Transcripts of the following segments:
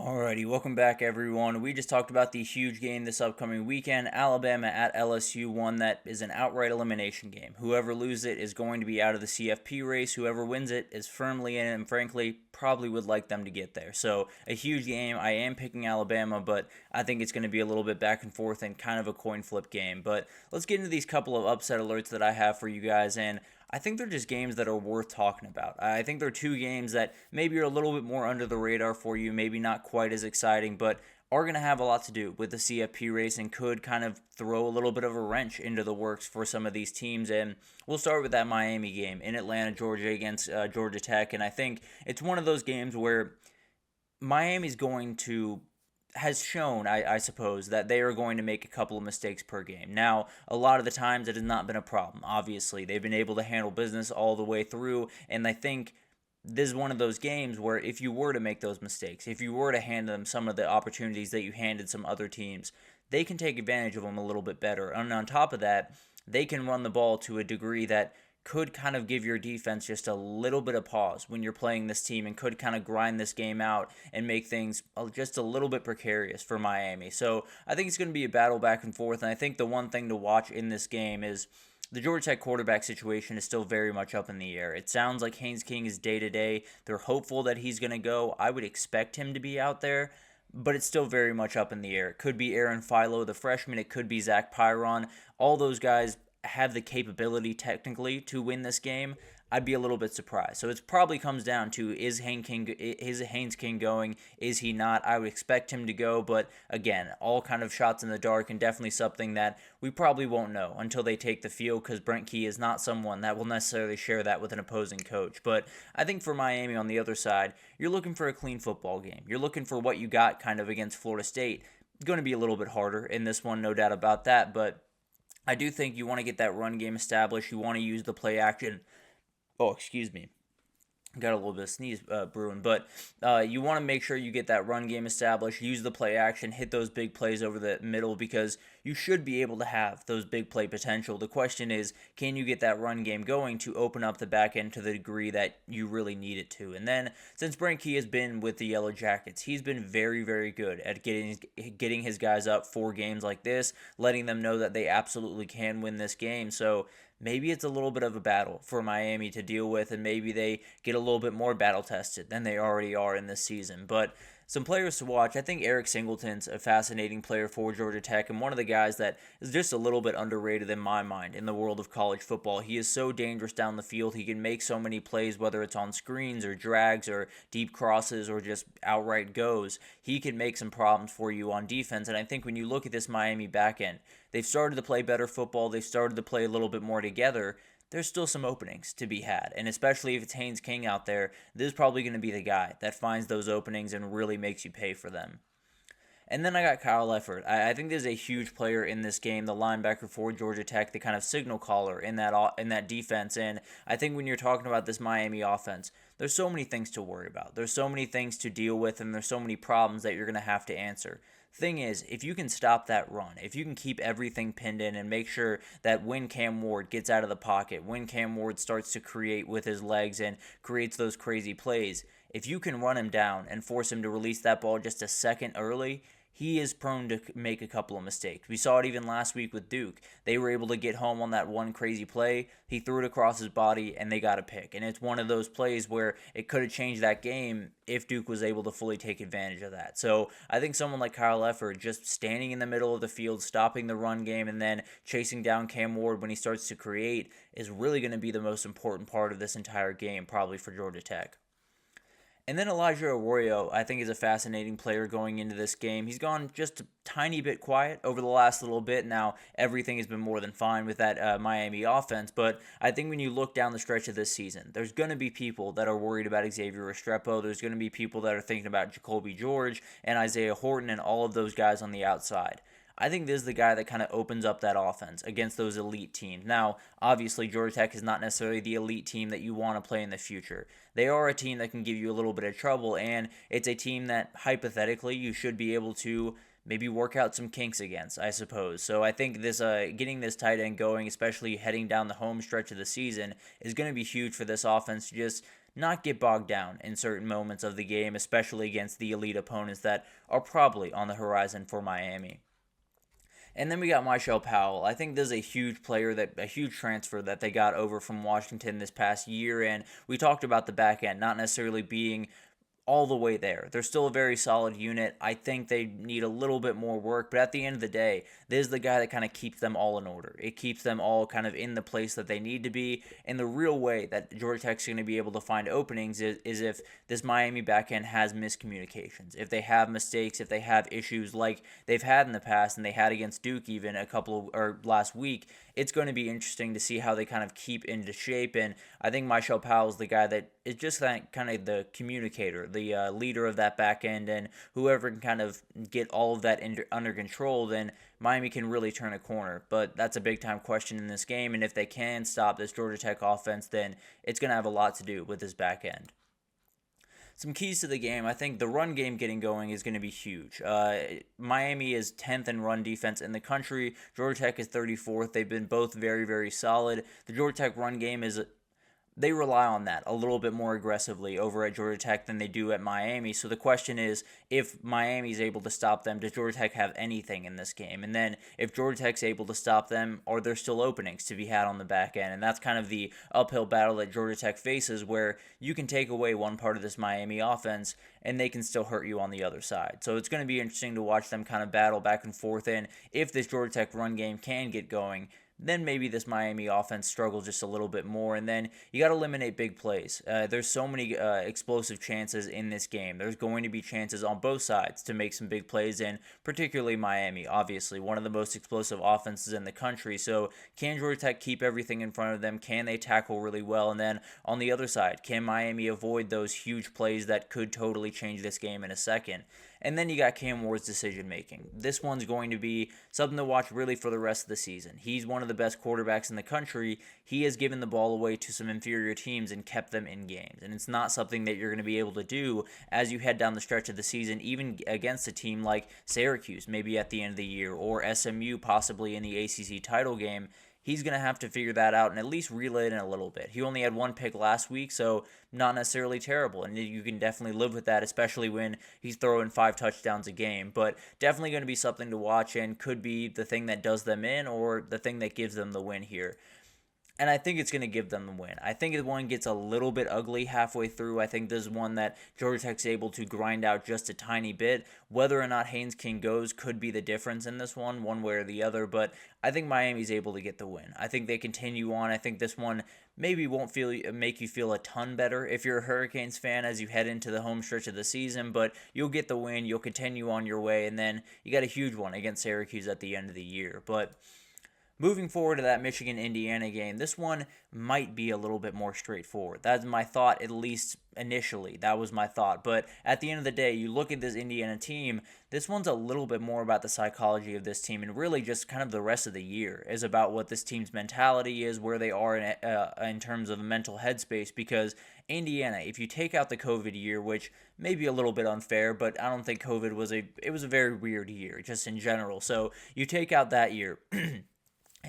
Alrighty, welcome back everyone. We just talked about the huge game this upcoming weekend, Alabama at LSU, one that is an outright elimination game. Whoever loses it is going to be out of the CFP race. Whoever wins it is firmly in it, and frankly, probably would like them to get there. So, a huge game. I am picking Alabama, but I think it's going to be a little bit back and forth and kind of a coin flip game. But let's get into these couple of upset alerts that I have for you guys, and I think they're just games that are worth talking about. I think they're two games that maybe are a little bit more under the radar for you, maybe not quite as exciting, but are going to have a lot to do with the CFP race and could kind of throw a little bit of a wrench into the works for some of these teams. And we'll start with that Miami game in Atlanta, Georgia against Georgia Tech. And I think it's one of those games where Miami's going to has shown, I suppose, that they are going to make a couple of mistakes per game. Now, a lot of the times it has not been a problem. Obviously, they've been able to handle business all the way through, and I think this is one of those games where if you were to make those mistakes, if you were to hand them some of the opportunities that you handed some other teams, they can take advantage of them a little bit better. And on top of that, they can run the ball to a degree that could kind of give your defense just a little bit of pause when you're playing this team and could kind of grind this game out and make things just a little bit precarious for Miami. So I think it's going to be a battle back and forth, and I think the one thing to watch in this game is the Georgia Tech quarterback situation is still very much up in the air. It sounds like Haynes King is day-to-day. They're hopeful that he's going to go. I would expect him to be out there, but it's still very much up in the air. It could be Aaron Philo, the freshman. It could be Zach Pyron. All those guys have the capability technically to win this game. I'd be a little bit surprised. So it probably comes down to is Haynes King going? Is he not? I would expect him to go, but again, all kind of shots in the dark and definitely something that we probably won't know until they take the field because Brent Key is not someone that will necessarily share that with an opposing coach. But I think for Miami on the other side, you're looking for a clean football game. You're looking for what you got kind of against Florida State. It's going to be a little bit harder in this one, no doubt about that, but I do think you want to get that run game established. You want to use the play action. Oh, excuse me. Got a little bit of sneeze brewing, but you want to make sure you get that run game established, use the play action, hit those big plays over the middle because you should be able to have those big play potential. The question is, can you get that run game going to open up the back end to the degree that you really need it to? And then, since Brent Key has been with the Yellow Jackets, he's been very, very good at getting his guys up for games like this, letting them know that they absolutely can win this game. So maybe it's a little bit of a battle for Miami to deal with, and maybe they get a little bit more battle tested than they already are in this season. But some players to watch. I think Eric Singleton's a fascinating player for Georgia Tech and one of the guys that is just a little bit underrated in my mind in the world of college football. He is so dangerous down the field. He can make so many plays, whether it's on screens or drags or deep crosses or just outright goes. He can make some problems for you on defense. And I think when you look at this Miami back end, they've started to play better football. They've started to play a little bit more together. There's still some openings to be had. And especially if it's Haynes King out there, this is probably going to be the guy that finds those openings and really makes you pay for them. And then I got Kyle Efford. I think there's a huge player in this game, the linebacker for Georgia Tech, the kind of signal caller in that defense. And I think when you're talking about this Miami offense, there's so many things to worry about. There's so many things to deal with, and there's so many problems that you're going to have to answer. Thing is, if you can stop that run, if you can keep everything pinned in and make sure that when Cam Ward gets out of the pocket, when Cam Ward starts to create with his legs and creates those crazy plays, if you can run him down and force him to release that ball just a second early, he is prone to make a couple of mistakes. We saw it even last week with Duke. They were able to get home on that one crazy play. He threw it across his body, and they got a pick. And it's one of those plays where it could have changed that game if Duke was able to fully take advantage of that. So I think someone like Kyle Efford just standing in the middle of the field, stopping the run game, and then chasing down Cam Ward when he starts to create is really going to be the most important part of this entire game, probably for Georgia Tech. And then Elijah Arroyo, I think, is a fascinating player going into this game. He's gone just a tiny bit quiet over the last little bit. Now, everything has been more than fine with that Miami offense, but I think when you look down the stretch of this season, there's going to be people that are worried about Xavier Restrepo. There's going to be people that are thinking about Jacoby George and Isaiah Horton and all of those guys on the outside. I think this is the guy that kind of opens up that offense against those elite teams. Now, obviously, Georgia Tech is not necessarily the elite team that you want to play in the future. They are a team that can give you a little bit of trouble, and it's a team that, hypothetically, you should be able to maybe work out some kinks against, I suppose. So I think this getting this tight end going, especially heading down the home stretch of the season, is going to be huge for this offense to just not get bogged down in certain moments of the game, especially against the elite opponents that are probably on the horizon for Miami. And then we got Mychal Powell. I think this is a huge player, that a huge transfer that they got over from Washington this past year. And we talked about the back end not necessarily being all the way there. They're still a very solid unit. I think they need a little bit more work, but at the end of the day, this is the guy that kind of keeps them all in order. It keeps them all kind of in the place that they need to be. And the real way that Georgia Tech's going to be able to find openings is if this Miami backend has miscommunications, if they have mistakes, if they have issues like they've had in the past and they had against Duke even last week. It's going to be interesting to see how they kind of keep into shape. And I think Mychal Powell is the guy that is just that kind of the communicator, the leader of that back end, and whoever can kind of get all of that under control, then Miami can really turn a corner. But that's a big time question in this game. And if they can stop this Georgia Tech offense, then it's going to have a lot to do with this back end. Some keys to the game, I think the run game getting going is going to be huge. Miami is 10th in run defense in the country. Georgia Tech is 34th. They've been both very, very solid. The Georgia Tech run game they rely on that a little bit more aggressively over at Georgia Tech than they do at Miami. So the question is, if Miami's able to stop them, does Georgia Tech have anything in this game? And then if Georgia Tech's able to stop them, are there still openings to be had on the back end? And that's kind of the uphill battle that Georgia Tech faces, where you can take away one part of this Miami offense and they can still hurt you on the other side. So it's going to be interesting to watch them kind of battle back and forth. And if this Georgia Tech run game can get going, then maybe this Miami offense struggles just a little bit more. And then you got to eliminate big plays. There's so many explosive chances in this game. There's going to be chances on both sides to make some big plays, and particularly Miami, obviously, one of the most explosive offenses in the country. So can Georgia Tech keep everything in front of them? Can they tackle really well? And then on the other side, can Miami avoid those huge plays that could totally change this game in a second? And then you got Cam Ward's decision making. This one's going to be something to watch really for the rest of the season. He's one of the best quarterbacks in the country. He has given the ball away to some inferior teams and kept them in games. And it's not something that you're going to be able to do as you head down the stretch of the season, even against a team like Syracuse, maybe at the end of the year, or SMU possibly in the ACC title game. He's going to have to figure that out and at least reel it in a little bit. He only had one pick last week, so not necessarily terrible. And you can definitely live with that, especially when he's throwing 5 touchdowns a game. But definitely going to be something to watch and could be the thing that does them in or the thing that gives them the win here. And I think it's going to give them the win. I think the one gets a little bit ugly halfway through. I think this is one that Georgia Tech's able to grind out just a tiny bit. Whether or not Haynes King goes could be the difference in this one way or the other. But I think Miami's able to get the win. I think they continue on. I think this one maybe won't make you feel a ton better if you're a Hurricanes fan as you head into the home stretch of the season. But you'll get the win. You'll continue on your way. And then you got a huge one against Syracuse at the end of the year. But moving forward to that Michigan-Indiana game, this one might be a little bit more straightforward. That's my thought, at least initially. That was my thought. But at the end of the day, you look at this Indiana team, this one's a little bit more about the psychology of this team, and really just kind of the rest of the year is about what this team's mentality is, where they are in terms of mental headspace, because Indiana, if you take out the COVID year, which may be a little bit unfair, but I don't think COVID was a very weird year, just in general. So you take out that year,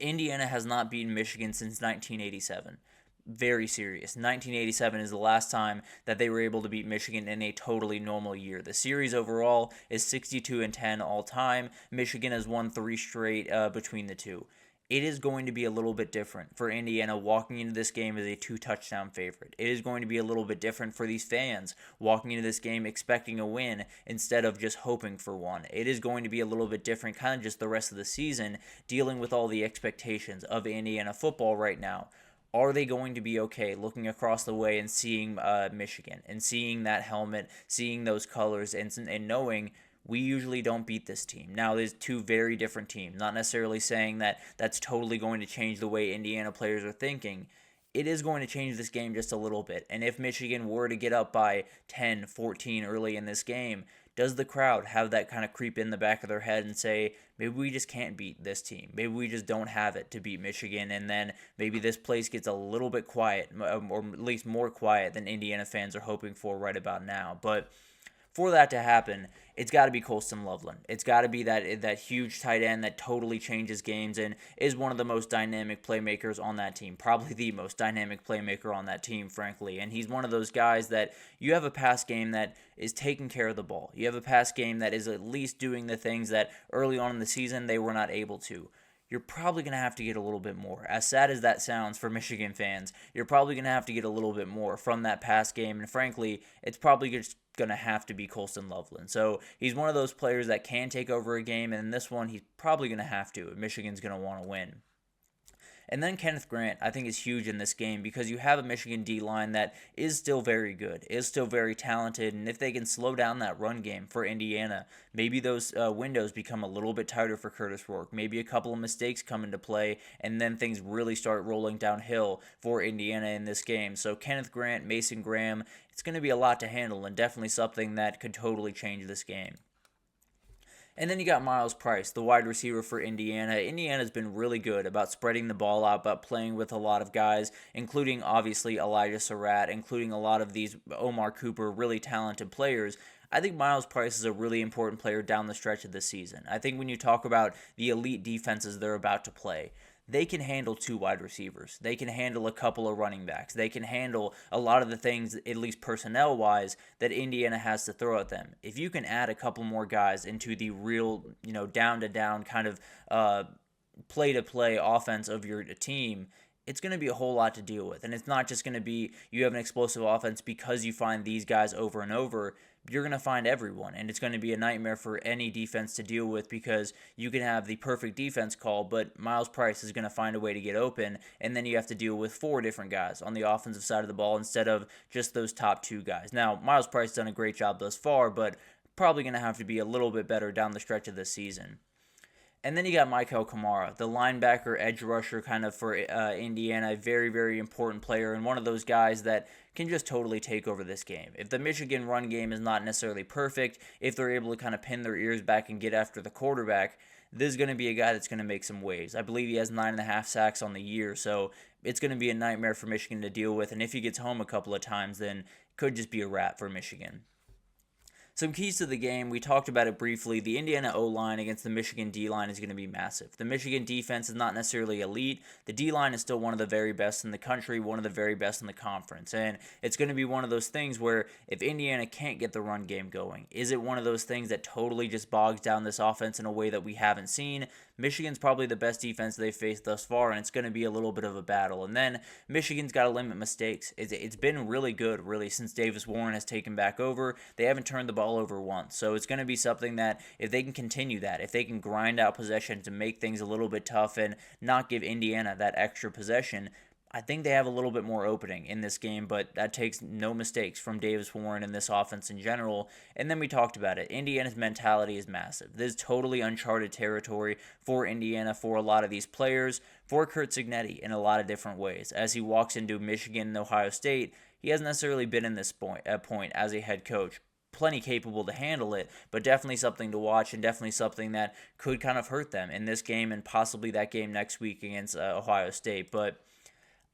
Indiana has not beaten Michigan since 1987. Very serious. 1987 is the last time that they were able to beat Michigan in a totally normal year. The series overall is 62-10 all time. Michigan has won 3 straight between the two. It is going to be a little bit different for Indiana walking into this game as a 2-touchdown favorite. It is going to be a little bit different for these fans walking into this game expecting a win instead of just hoping for one. It is going to be a little bit different, kind of just the rest of the season, dealing with all the expectations of Indiana football right now. Are they going to be okay looking across the way and seeing Michigan and seeing that helmet, seeing those colors, and knowing we usually don't beat this team? Now, there's 2 very different teams. Not necessarily saying that that's totally going to change the way Indiana players are thinking. It is going to change this game just a little bit. And if Michigan were to get up by 10, 14 early in this game, does the crowd have that kind of creep in the back of their head and say, maybe we just can't beat this team. Maybe we just don't have it to beat Michigan, and then maybe this place gets a little bit quiet, or at least more quiet than Indiana fans are hoping for right about now. But For that to happen, it's got to be Colston Loveland. It's got to be that huge tight end that totally changes games and is one of the most dynamic playmakers on that team. Probably the most dynamic playmaker on that team, frankly. And he's one of those guys that you have a pass game that is taking care of the ball. You have a pass game that is at least doing the things that early on in the season they were not able to. You're probably going to have to get a little bit more. As sad as that sounds for Michigan fans, you're probably going to have to get a little bit more from that pass game. And frankly, it's probably just going to have to be Colston Loveland. So he's one of those players that can take over a game. And in this one, he's probably going to have to if Michigan's going to want to win. And then Kenneth Grant, I think, is huge in this game because you have a Michigan D-line that is still very good, is still very talented, and if they can slow down that run game for Indiana, maybe those windows become a little bit tighter for Curtis Rourke. Maybe a couple of mistakes come into play, and then things really start rolling downhill for Indiana in this game. So Kenneth Grant, Mason Graham, it's going to be a lot to handle, and definitely something that could totally change this game. And then you got Miles Price, the wide receiver for Indiana. Indiana's been really good about spreading the ball out, about playing with a lot of guys, including obviously Elijah Surratt, including a lot of these Omar Cooper, really talented players. I think Miles Price is a really important player down the stretch of this season. I think when you talk about the elite defenses they're about to play, they can handle two wide receivers. They can handle a couple of running backs. They can handle a lot of the things, at least personnel-wise, that Indiana has to throw at them. If you can add a couple more guys into the real, down-to-down kind of play-to-play offense of your team, it's going to be a whole lot to deal with. And it's not just going to be you have an explosive offense because you find these guys over and over. You're going to find everyone, and it's going to be a nightmare for any defense to deal with because you can have the perfect defense call, but Miles Price is going to find a way to get open, and then you have to deal with four different guys on the offensive side of the ball instead of just those top two guys. Now, Miles Price has done a great job thus far, but probably going to have to be a little bit better down the stretch of this season. And then you got Michael Kamara, the linebacker, edge rusher kind of for Indiana, a very, very important player and one of those guys that can just totally take over this game. If the Michigan run game is not necessarily perfect, if they're able to kind of pin their ears back and get after the quarterback, this is going to be a guy that's going to make some waves. I believe he has 9.5 sacks on the year, so it's going to be a nightmare for Michigan to deal with. And if he gets home a couple of times, then it could just be a wrap for Michigan. Some keys to the game, we talked about it briefly. The Indiana O-line against the Michigan D-line is going to be massive. The Michigan defense is not necessarily elite. The D-line is still one of the very best in the country, one of the very best in the conference. And it's going to be one of those things where if Indiana can't get the run game going, is it one of those things that totally just bogs down this offense in a way that we haven't seen? Michigan's probably the best defense they've faced thus far, and it's going to be a little bit of a battle. And then Michigan's got to limit mistakes. It's been really good, really, since Davis Warren has taken back over. They haven't turned the ball over once. So it's going to be something that if they can continue that, if they can grind out possession to make things a little bit tough and not give Indiana that extra possession, I think they have a little bit more opening in this game, but that takes no mistakes from Davis Warren and this offense in general. And then we talked about it. Indiana's mentality is massive. This is totally uncharted territory for Indiana, for a lot of these players, for Curt Cignetti in a lot of different ways. As he walks into Michigan and Ohio State, he hasn't necessarily been in this point as a head coach. Plenty capable to handle it, but definitely something to watch and definitely something that could kind of hurt them in this game and possibly that game next week against Ohio State. But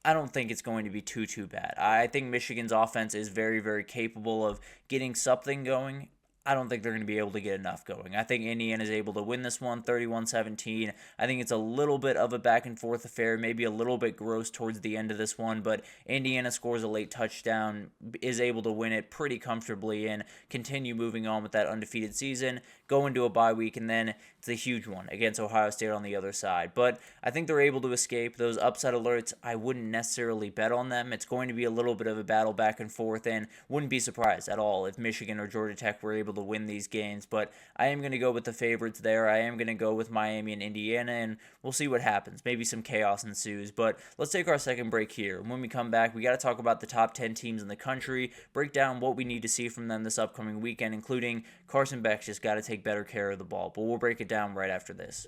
I don't think it's going to be too bad. I think Michigan's offense is very, very capable of getting something going. I don't think they're going to be able to get enough going. I think Indiana is able to win this one 31-17. I think it's a little bit of a back and forth affair, maybe a little bit gross towards the end of this one, but Indiana scores a late touchdown, is able to win it pretty comfortably and continue moving on with that undefeated season, go into a bye week, and then it's a huge one against Ohio State on the other side. But I think they're able to escape those upset alerts. I wouldn't necessarily bet on them. It's going to be a little bit of a battle back and forth, and wouldn't be surprised at all if Michigan or Georgia Tech were able to win these games. But I am going to go with the favorites there. I am going to go with Miami and Indiana, and we'll see what happens. Maybe some chaos ensues. But let's take our second break here. When we come back, we got to talk about the top 10 teams in the country, break down what we need to see from them this upcoming weekend, including Carson Beck's just got to take better care of the ball. But we'll break it down right after this.